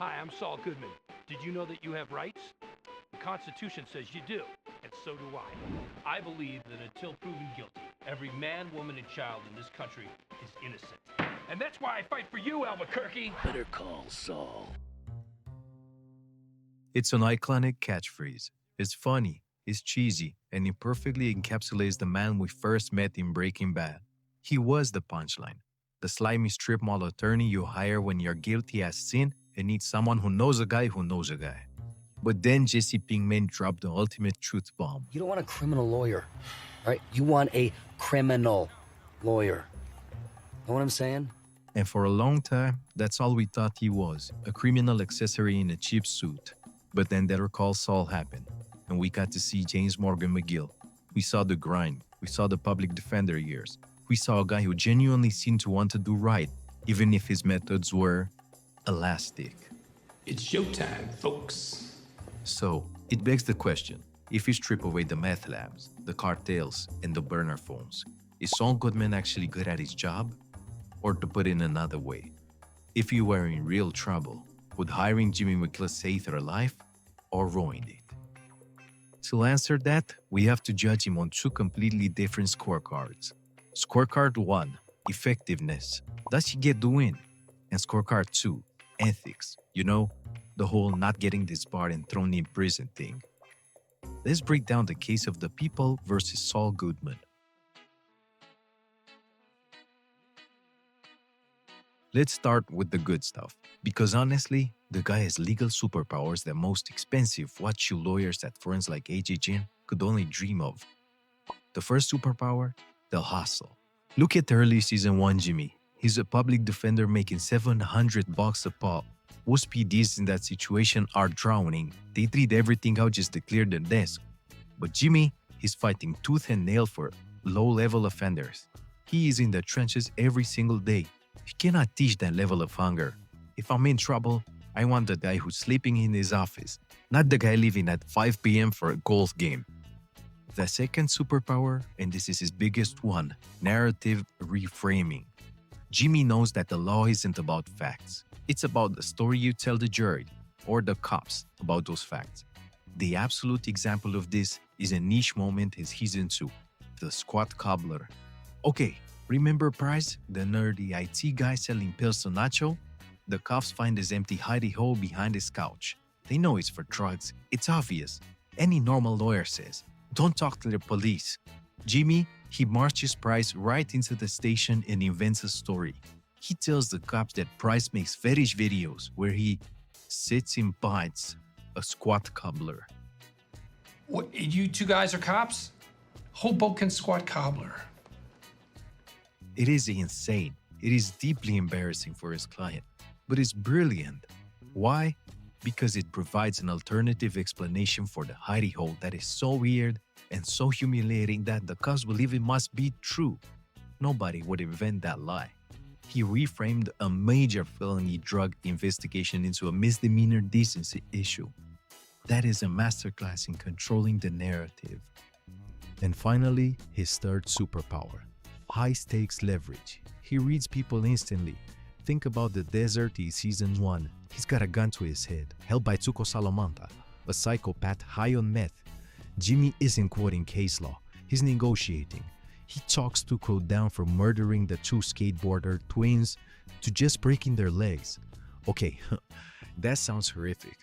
Hi, I'm Saul Goodman. Did you know that you have rights? The Constitution says you do, and so do I. I believe that until proven guilty, every man, woman, and child in this country is innocent. And that's why I fight for you, Albuquerque. Better Call Saul. It's an iconic catchphrase. It's funny, it's cheesy, and it perfectly encapsulates the man we first met in Breaking Bad. He was the punchline, the slimy strip mall attorney you hire when you're guilty as sin and need someone who knows a guy who knows a guy. But then Jesse Pinkman dropped the ultimate truth bomb. You don't want a criminal lawyer, right? You want a criminal lawyer. Know what I'm saying? And for a long time, that's all we thought he was, a criminal accessory in a cheap suit. But then Better Call Saul happened, and we got to see James Morgan McGill. We saw the grind. We saw the public defender years. We saw a guy who genuinely seemed to want to do right, even if his methods were elastic. It's showtime, folks. So, it begs the question, if you strip away the meth labs, the cartels, and the burner phones, is Saul Goodman actually good at his job? Or to put it another way, if you were in real trouble, would hiring Jimmy McGill save your life or ruin it? To answer that, we have to judge him on two completely different scorecards. Scorecard 1, effectiveness. Does he get the win? And scorecard 2, ethics. You know, the whole not getting disbarred and thrown in prison thing. Let's break down the case of the people versus Saul Goodman. Let's start with the good stuff, because honestly, the guy has legal superpowers that most expensive what-you lawyers at firms like AJGN could only dream of. The first superpower, the hustle. Look at early season 1 Jimmy. He's a public defender making $700 a pop. Most PDs in that situation are drowning. They treat everything out just to clear their desk. But Jimmy, he's fighting tooth and nail for low-level offenders. He is in the trenches every single day. You cannot teach that level of hunger. If I'm in trouble, I want the guy who's sleeping in his office, not the guy leaving at 5 p.m. for a golf game. The second superpower, and this is his biggest one, narrative reframing. Jimmy knows that the law isn't about facts. It's about the story you tell the jury, or the cops, about those facts. The absolute example of this is a niche moment in season 2, the squat cobbler. Okay, remember Price, the nerdy IT guy selling pills to Nacho? The cops find his empty hidey hole behind his couch. They know it's for drugs. It's obvious. Any normal lawyer says, don't talk to the police. Jimmy, he marches Price right into the station and invents a story. He tells the cops that Price makes fetish videos where he sits and bites a squat cobbler. What, you two guys are cops? Hoboken squat cobbler. It is insane. It is deeply embarrassing for his client, but it's brilliant. Why? Because it provides an alternative explanation for the hidey hole that is so weird and so humiliating that the cops believe it must be true. Nobody would invent that lie. He reframed a major felony drug investigation into a misdemeanor decency issue. That is a masterclass in controlling the narrative. And finally, his third superpower, high-stakes leverage. He reads people instantly. Think about the desert in season 1. He's got a gun to his head, held by Tuco Salamanca, a psychopath high on meth. Jimmy isn't quoting case law. He's negotiating. He talks Tuco down from murdering the 2 skateboarder twins to just breaking their legs. Okay, that sounds horrific.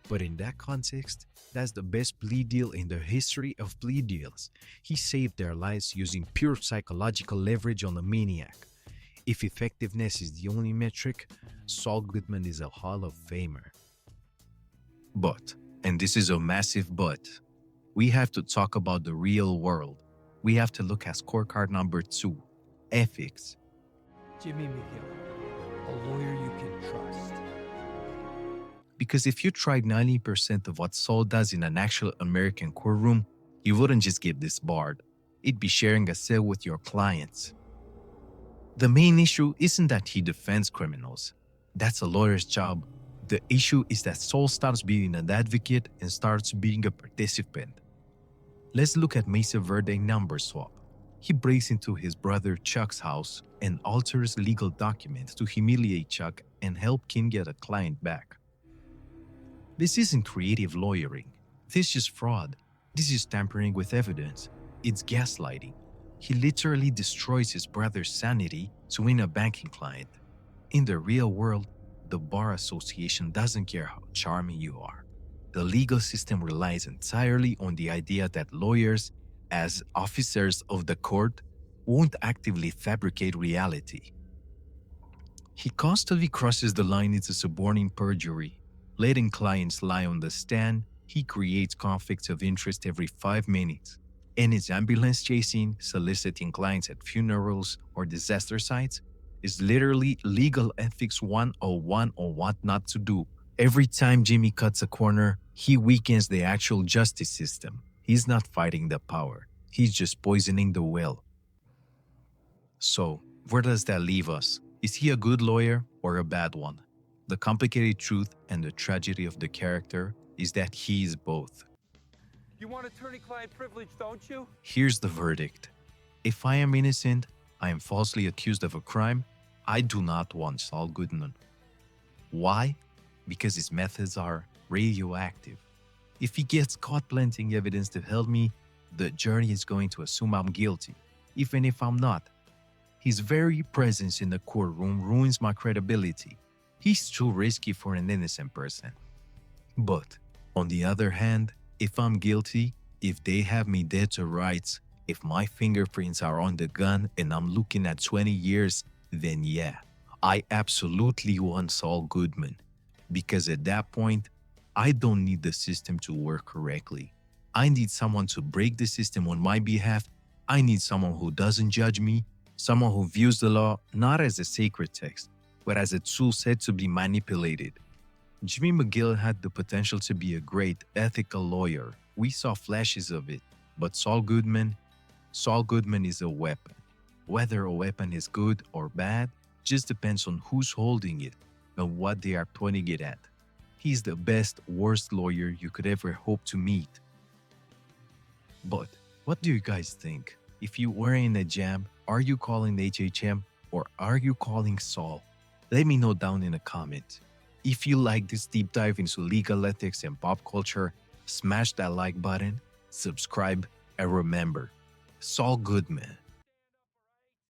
But in that context, that's the best plea deal in the history of plea deals. He saved their lives using pure psychological leverage on a maniac. If effectiveness is the only metric, Saul Goodman is a Hall of Famer. But, and this is a massive but, we have to talk about the real world. We have to look at scorecard number 2, ethics. Jimmy McGill, a lawyer you can trust. Because if you tried 90% of what Saul does in an actual American courtroom, you wouldn't just get disbarred. It'd be sharing a cell with your clients. The main issue isn't that he defends criminals. That's a lawyer's job. The issue is that Saul stops being an advocate and starts being a participant. Let's look at Mesa Verde number swap. He breaks into his brother Chuck's house and alters legal documents to humiliate Chuck and help Kim get a client back. This isn't creative lawyering. This is fraud. This is tampering with evidence. It's gaslighting. He literally destroys his brother's sanity to win a banking client. In the real world, the Bar Association doesn't care how charming you are. The legal system relies entirely on the idea that lawyers, as officers of the court, won't actively fabricate reality. He constantly crosses the line into suborning perjury, letting clients lie on the stand. He creates conflicts of interest every 5 minutes. And his ambulance chasing, soliciting clients at funerals or disaster sites is literally legal ethics 101 on what not to do. Every time Jimmy cuts a corner, he weakens the actual justice system. He's not fighting the power. He's just poisoning the well. So, where does that leave us? Is he a good lawyer or a bad one? The complicated truth and the tragedy of the character is that he is both. You want attorney-client privilege, don't you? Here's the verdict. If I am innocent, I am falsely accused of a crime, I do not want Saul Goodman. Why? Because his methods are radioactive. If he gets caught planting evidence to help me, the jury is going to assume I'm guilty, even if I'm not. His very presence in the courtroom ruins my credibility. He's too risky for an innocent person. But, on the other hand, if I'm guilty, if they have me dead to rights, if my fingerprints are on the gun and I'm looking at 20 years, then yeah, I absolutely want Saul Goodman. Because at that point, I don't need the system to work correctly. I need someone to break the system on my behalf. I need someone who doesn't judge me, someone who views the law not as a sacred text, but as a tool set to be manipulated. Jimmy McGill had the potential to be a great, ethical lawyer. We saw flashes of it. But Saul Goodman is a weapon. Whether a weapon is good or bad just depends on who's holding it and what they are pointing it at. He's the best, worst lawyer you could ever hope to meet. But what do you guys think? If you were in a jam, are you calling the HHM or are you calling Saul? Let me know down in the comments. If you like this deep dive into legal ethics and pop culture, smash that like button, subscribe, and remember, Saul Goodman.